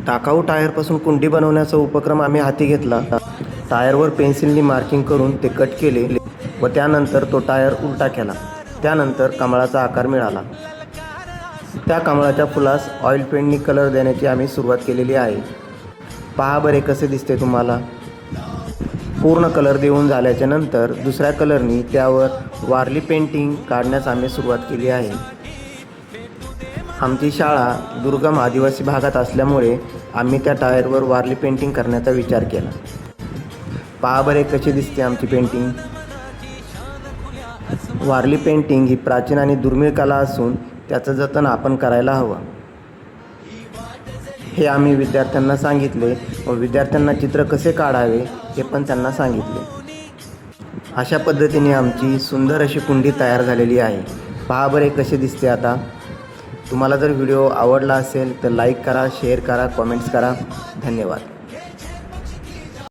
टाकाऊ टायरपासून कुंडी बनवण्याचा उपक्रम आम्ही हाती घेतला। टायरवर पेन्सिलनी मार्किंग करून ते कट केले व त्यानंतर तो टायर उलटा केला। त्यानंतर कमळाचा आकार मिळाला। त्या कमळाच्या फुलास ऑइल पेंटनी कलर देण्याची आम्ही सुरुवात केलेली आहे। पहा बरे कसे दिसते तुम्हाला। पूर्ण कलर देऊन झाल्याच्या नंतर दुसऱ्या कलरनी त्यावर वारली पेंटिंग काढण्यास आम्ही सुरुवात केली आहे। आमची शाळा दुर्गम आदिवासी भागात असल्यामुळे आम्ही त्या टायरवर वारली पेंटिंग करण्याचा विचार केला। पहा बरे कशी दिसते आमची पेंटिंग। वारली पेंटिंग ही प्राचीन आणि दुर्मिळ कला असून त्याचं जतन आपण करायला हवं, हे आम्ही विद्यार्थ्यांना सांगितले व विद्यार्थ्यांना चित्र कसे काढावे हे पण त्यांना सांगितले। अशा पद्धतीने आमची सुंदर अशी कुंडी तयार झालेली आहे। पहा बरे कसे दिसते आता। तुम्हाला जर व्हिडिओ आवडला असेल तर लाईक करा, शेअर करा, कमेंट्स करा। धन्यवाद।